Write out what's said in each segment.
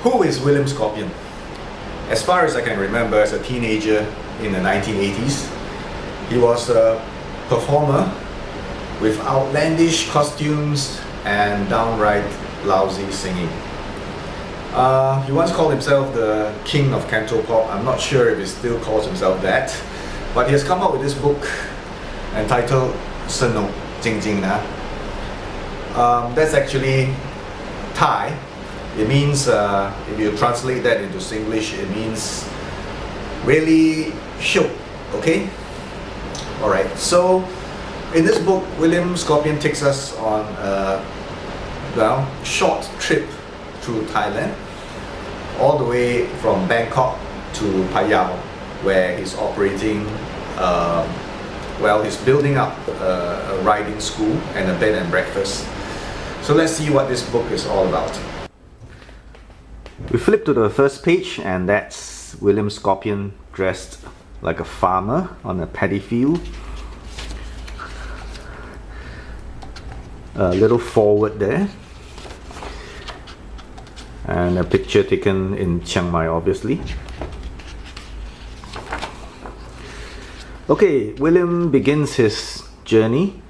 Who is William Scorpion? As far as I can remember, as a teenager in the 1980s, he was a performer with outlandish costumes and downright lousy singing. He once called himself the king of Cantopop. I'm not sure if he still calls himself that, but he has come out with this book entitled Sanuk, Jing. That's actually Thai. It means, if you translate that into Singlish, it means really shook, okay? Alright, so in this book, William Scorpion takes us on a short trip through Thailand, all the way from Bangkok to Phayao, where he's operating, he's building up a riding school and a bed and breakfast. So let's see what this book is all about. We flip to the first page, and that's William Scorpion dressed like a farmer on a paddy field. A little forward there, and a picture taken in Chiang Mai, obviously. Okay, William begins his journey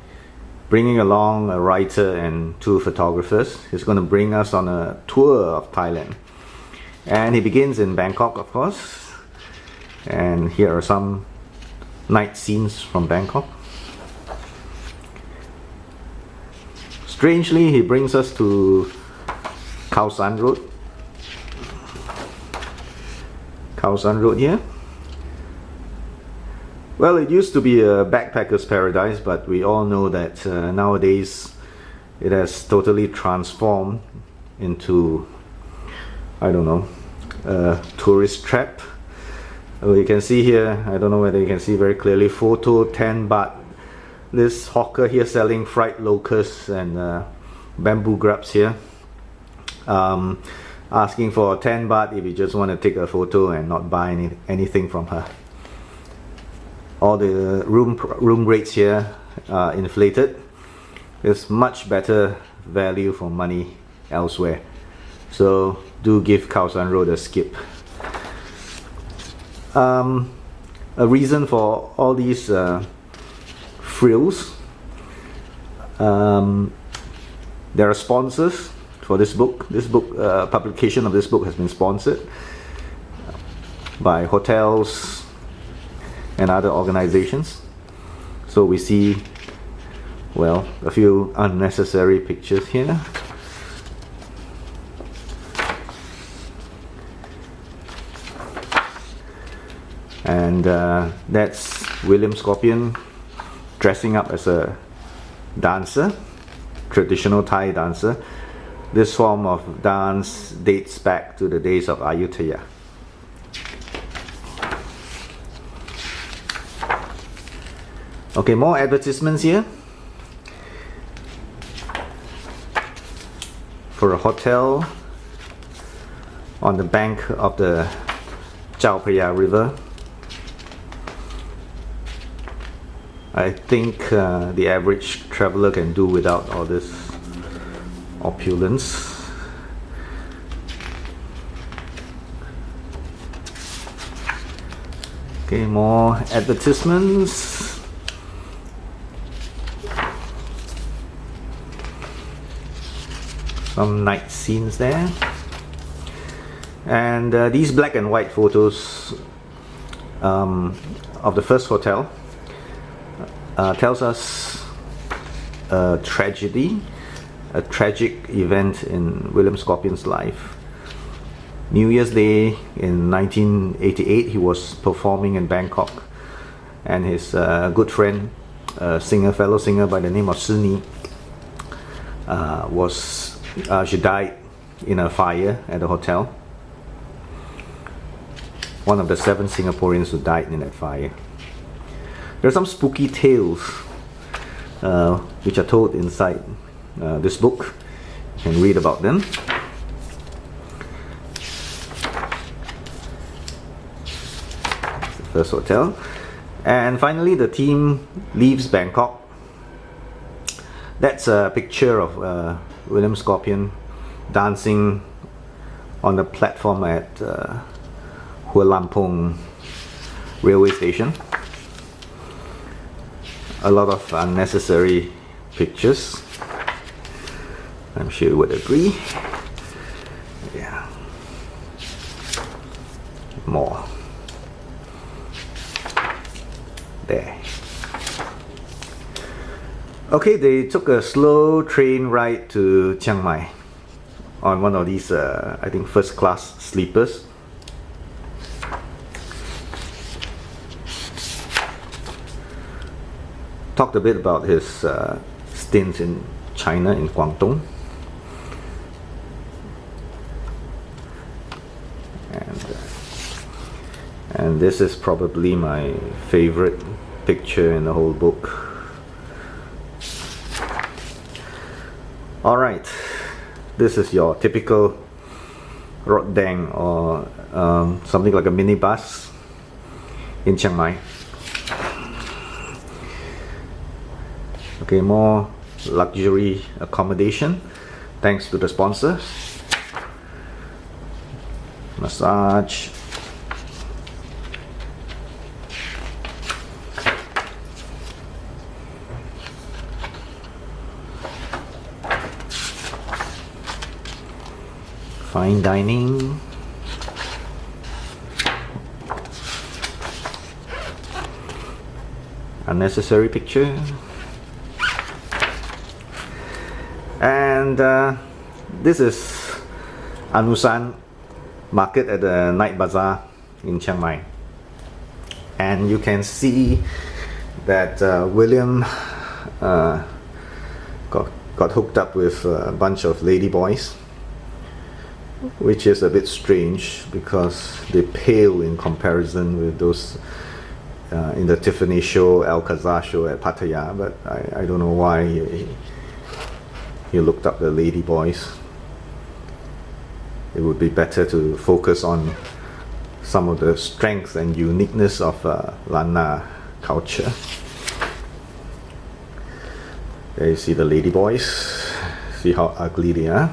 bringing along a writer and two photographers. He's going to bring us on a tour of Thailand. And he begins in Bangkok, of course. And here are some night scenes from Bangkok. Strangely, he brings us to Khao San Road. Khao San Road here. Well, it used to be a backpacker's paradise, but we all know that nowadays it has totally transformed into, I don't know, a tourist trap. You can see here, I don't know whether you can see very clearly, photo 10 baht. This hawker here selling fried locusts and bamboo grubs here, asking for 10 baht if you just want to take a photo and not buy anything from her. All the room rates here are inflated. There's much better value for money elsewhere. So do give Khao San Road a skip. A reason for all these frills. There are sponsors for this book. This book, publication of this book has been sponsored by hotels and other organizations. So we see, well, a few unnecessary pictures here. And that's William Scorpion dressing up as a dancer, traditional Thai dancer. This form of dance dates back to the days of Ayutthaya. Okay, more advertisements here for a hotel on the bank of the Chao Phraya River. I think the average traveler can do without all this opulence. Okay, more advertisements. Some night scenes there. And these black and white photos of the first hotel tells us a tragedy, a tragic event in William Scorpion's life. New Year's Day in 1988, he was performing in Bangkok, and his good friend, fellow singer by the name of Suni, she died in a fire at the hotel. One of the 7 Singaporeans who died in that fire. There are some spooky tales which are told inside this book. You can read about them. That's the first hotel. And finally, the team leaves Bangkok. That's a picture of William Scorpion dancing on the platform at Hua Lampung railway station. A lot of unnecessary pictures, I'm sure you would agree. Yeah. More. There. Okay, they took a slow train ride to Chiang Mai on one of these, I think, first class sleepers. Talked a bit about his stint in China, in Guangdong. And this is probably my favorite picture in the whole book. Alright, this is your typical Rot Dang, or something like a minibus in Chiang Mai. Okay, more luxury accommodation thanks to the sponsor. Massage. Fine dining. Unnecessary picture. And this is Anusan market at the night bazaar in Chiang Mai. And you can see that William got hooked up with a bunch of lady boys, which is a bit strange because they pale in comparison with those in the Tiffany show, Alcazar show at Pattaya. But I don't know why he looked up the lady boys. It would be better to focus on some of the strengths and uniqueness of Lanna culture. There you see the lady boys. See how ugly they are.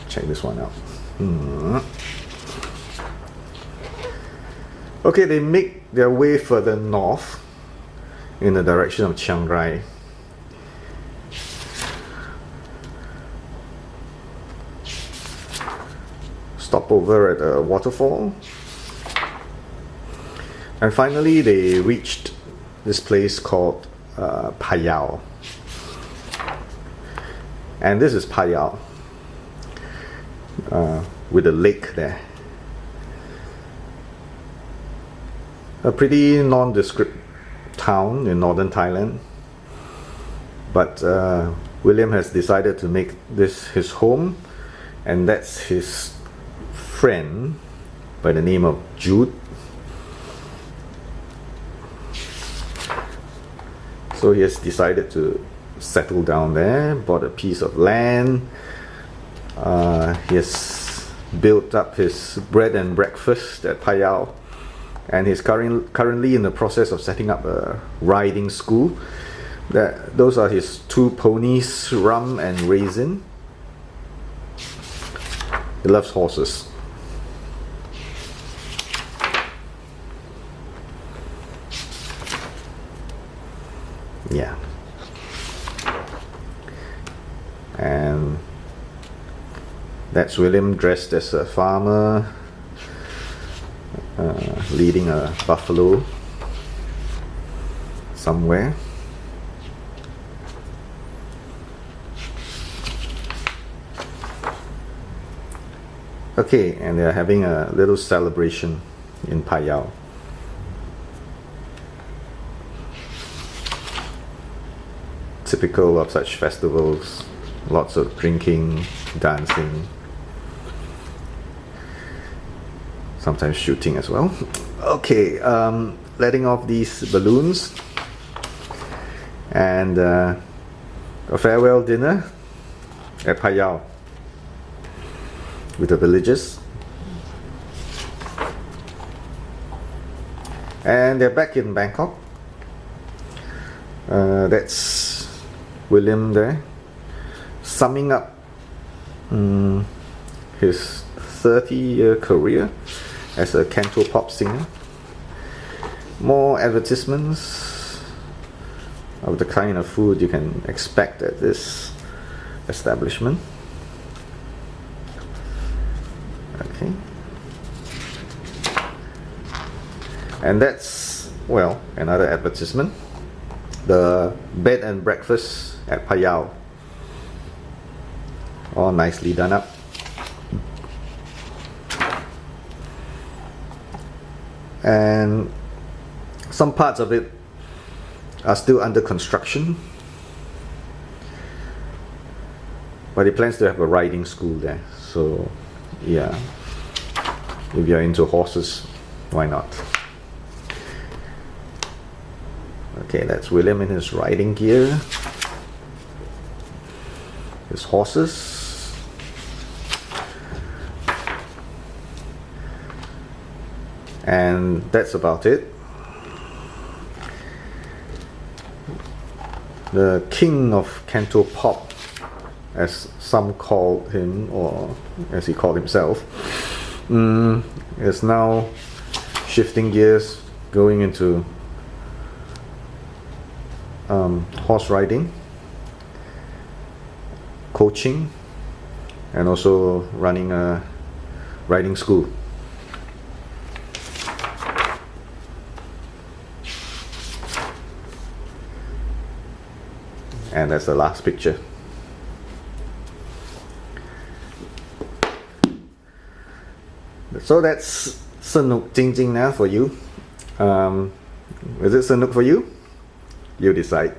Check this one out. Okay, they make their way further north in the direction of Chiang Rai. Stop over at a waterfall. And finally they reached this place called Payao. And this is Payao. With a lake there. A pretty nondescript town in northern Thailand, but William has decided to make this his home, and that's his friend by the name of Jude. So he has decided to settle down there, bought a piece of land. He has built up his bread and breakfast at Payao, and he's currently in the process of setting up a riding school. Those are his two ponies, Rum and Raisin. He loves horses. Yeah. And that's William dressed as a farmer, leading a buffalo somewhere. Okay, and they're having a little celebration in Payao. Typical of such festivals, lots of drinking, dancing, sometimes shooting as well. Okay, letting off these balloons, and a farewell dinner at Payao with the villagers. And they're back in Bangkok. That's William there, summing up his 30-year career as a Cantopop singer. More advertisements of the kind of food you can expect at this establishment. Okay. And that's, well, another advertisement. The bed and breakfast at Payao. All nicely done up. And some parts of it are still under construction, but he plans to have a riding school there. So yeah, if you're into horses, why not? Okay, that's William in his riding gear, his horses. And that's about it. The king of Cantopop, as some called him, or as he called himself, is now shifting gears, going into horse riding, coaching, and also running a riding school. And that's the last picture. So that's Sanuk Jing now for you. Is it Sanuk for you? You decide.